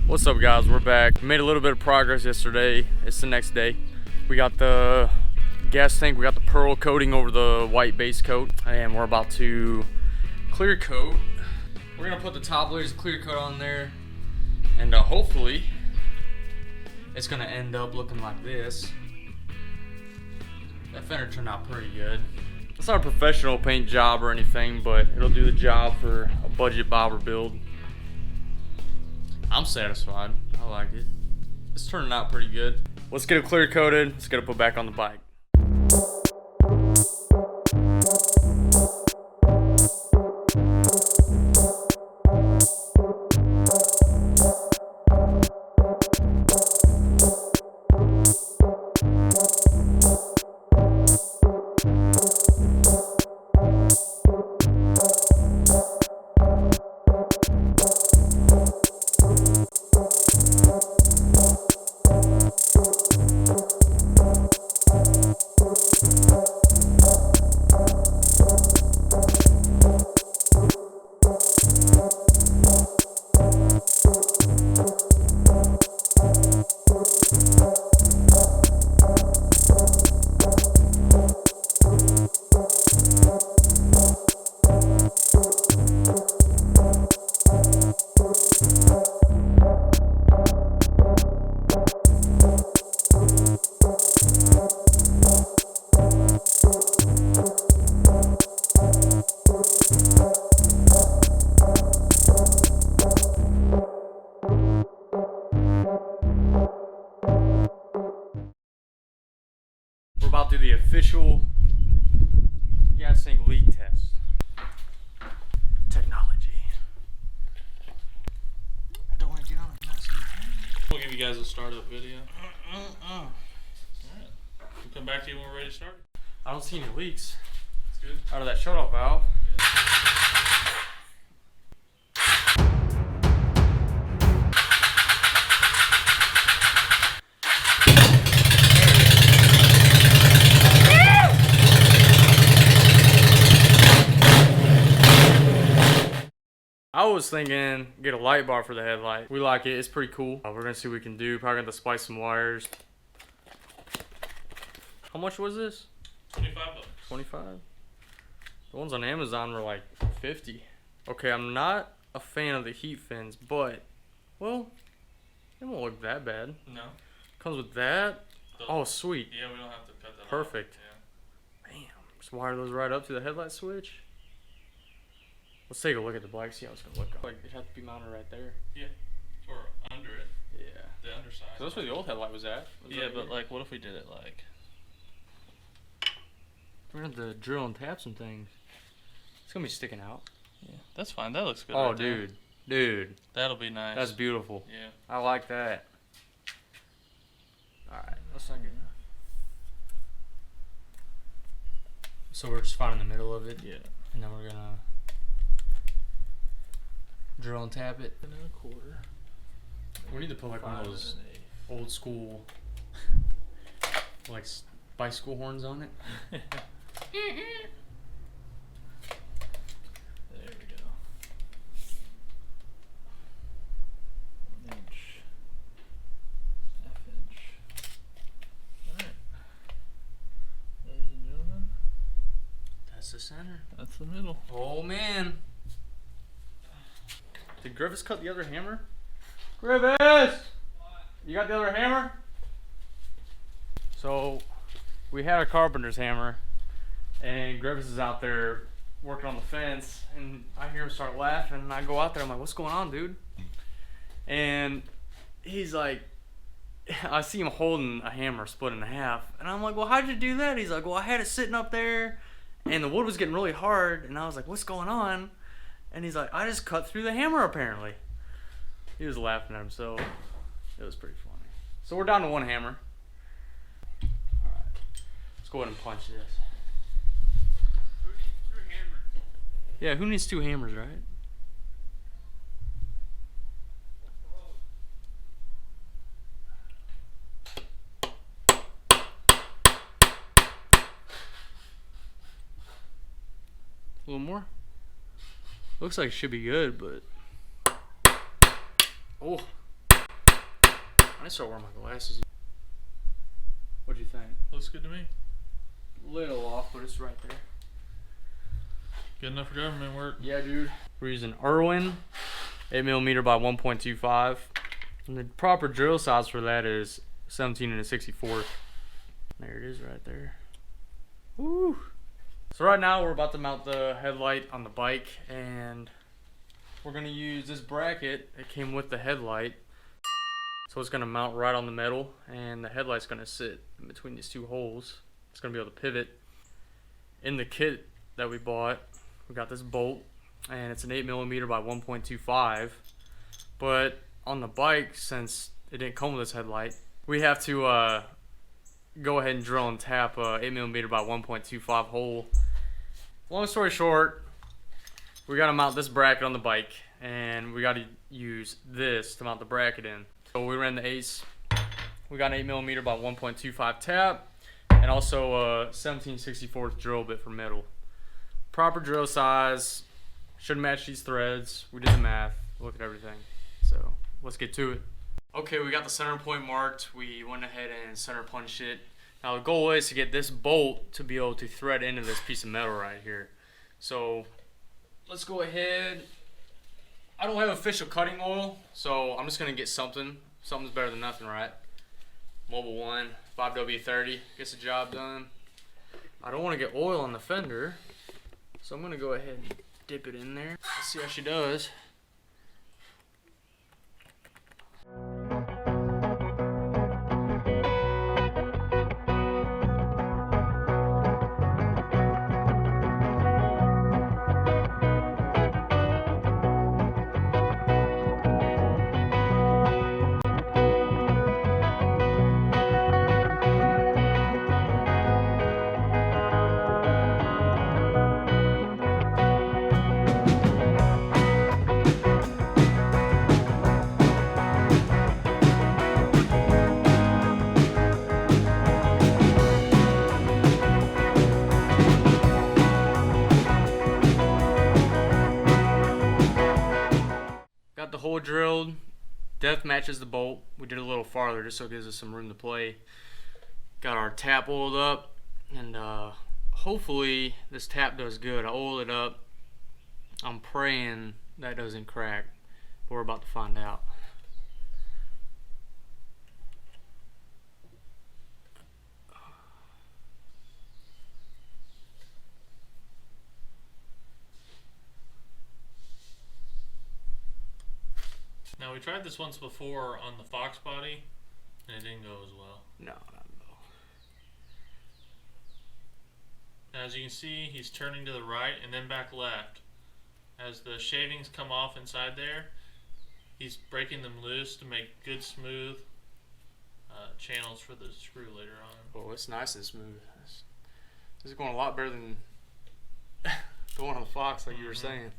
What's up, guys? We're back. Made a little bit of progress yesterday. It's the next day. We got the gas tank, we got the pearl coating over the white base coat, and we're about to clear coat. We're gonna put the top layers of clear coat on there, and hopefully it's gonna end up looking like this. That fender turned out pretty good. It's not a professional paint job or anything, but it'll do the job for a budget bobber build. I'm satisfied. I like it. It's turning out pretty good. Let's get it clear coated. Let's get it put back on the bike. We're about to do the official gas tank leak test. Technology. I don't want to get on it. We'll give you guys a startup video. Alright. We'll come back to you when we're ready to start. I don't see any leaks That's good. out of that shutoff valve. I was thinking get a light bar for the headlight. We like it. It's pretty cool. We're gonna see what we can do. Probably gonna splice some wires. How much was this? 25 bucks. 25? The ones on Amazon were like 50. Okay, I'm not a fan of the heat fins, but, well, it won't look that bad. No. Comes with that. Oh, sweet. Yeah, we don't have to cut that Perfect. off. Bam. Just wire those right up to the headlight switch. Let's take a look at the bike, see how it's gonna look. Like, it has to be mounted right there. Yeah. Or under it. Yeah. The underside. So that's where the old headlight was at. Yeah, but like, what if we did it like? We're gonna have to drill and tap some things. It's gonna be sticking out. Yeah, that's fine. That looks good. Oh, right there. dude. Dude. That'll be nice. That's beautiful. Yeah. I like that. Alright, let's not get. So we're just finding the middle of it. Yeah. And then we're gonna drill and tap it. And then a quarter. We need to put like one of those old school, like bicycle horns on it. There we go. 1 inch. Half inch. Alright. Ladies and gentlemen, That's the center. that's the middle. Oh man. Did Griffiths cut the other hammer? Griffiths! You got the other hammer? So, we had a carpenter's hammer, and Griffiths is out there working on the fence, and I hear him start laughing, and I go out there, I'm like, what's going on, dude? And he's like, I see him holding a hammer split in half, and I'm like, well, how'd you do that? He's like, well, I had it sitting up there, and the wood was getting really hard, and I was like, what's going on? And he's like, I just cut through the hammer, apparently. He was laughing at himself. It was pretty funny. So we're down to one hammer. Alright. Let's go ahead and punch this. Who needs 2 hammers? Yeah, who needs 2 hammers, right? A little more. Looks like it should be good, but oh, might start wearing my glasses. What do you think? Looks good to me. Little off, but it's right there. Good enough for government work. Yeah, dude. We're using Irwin, 8mm by 1.25. And the proper drill size for that is 17 1/64. There it is right there. Woo! So right now we're about to mount the headlight on the bike, and we're gonna use this bracket that came with the headlight. So it's gonna mount right on the metal, and the headlight's gonna sit in between these two holes. It's gonna be able to pivot. In the kit that we bought, we got this bolt, and it's an 8mm by 1.25. But on the bike, since it didn't come with this headlight, we have to go ahead and drill and tap a 8mm by 1.25 hole. Long story short, we gotta mount this bracket on the bike, and we gotta use this to mount the bracket in. So we ran the Ace. We got an 8mm by 1.25 tap, and also a 17/64 drill bit for metal. Proper drill size should match these threads. We did the math, look at everything. So let's get to it. Okay, we got the center point marked. We went ahead and center punched it. Now the goal is to get this bolt to be able to thread into this piece of metal right here. So let's go ahead. I don't have official cutting oil, so I'm just gonna get something. Something's better than nothing, right? Mobil 1, 5W30, gets the job done. I don't want to get oil on the fender, so I'm gonna go ahead and dip it in there. Let's see how she does. Got the hole drilled. Depth matches the bolt. We did a little farther just so it gives us some room to play. Got our tap oiled up, and hopefully this tap does good. I oiled it up. I'm praying that doesn't crack, but we're about to find out. Now we tried this once before on the Fox body, and it didn't go as well. No, not at all. Now, as you can see, he's turning to the right and then back left. As the shavings come off inside there, he's breaking them loose to make good smooth channels for the screw later on. Oh, it's nice and smooth. This is going a lot better than the one on the Fox, like you were saying.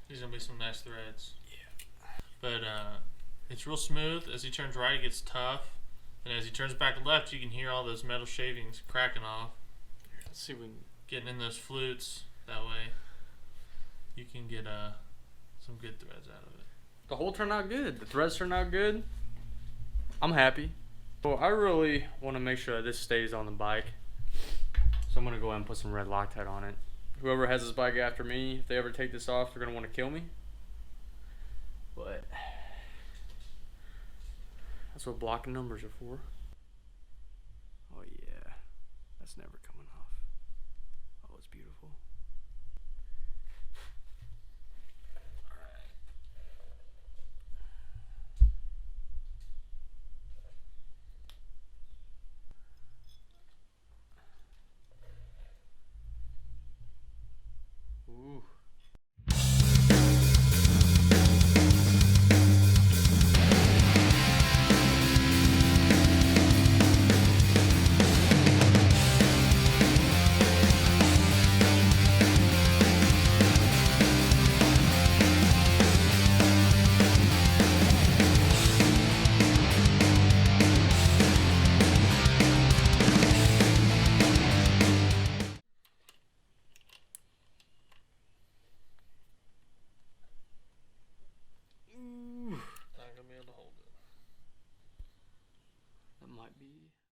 These are going to be some nice threads. Yeah. But it's real smooth. As he turns right, it gets tough. And as he turns back left, you can hear all those metal shavings cracking off. Let's see if we can... Getting in those flutes. That way, you can get some good threads out of it. The hole turned out good. The threads turned out good. I'm happy. Well, I really want to make sure that this stays on the bike. So I'm going to go ahead and put some red Loctite on it. Whoever has this bike after me, if they ever take this off, they're going to want to kill me. But that's what blocking numbers are for. Oh yeah, that's never coming off. Oh, it's beautiful. Ooh. might be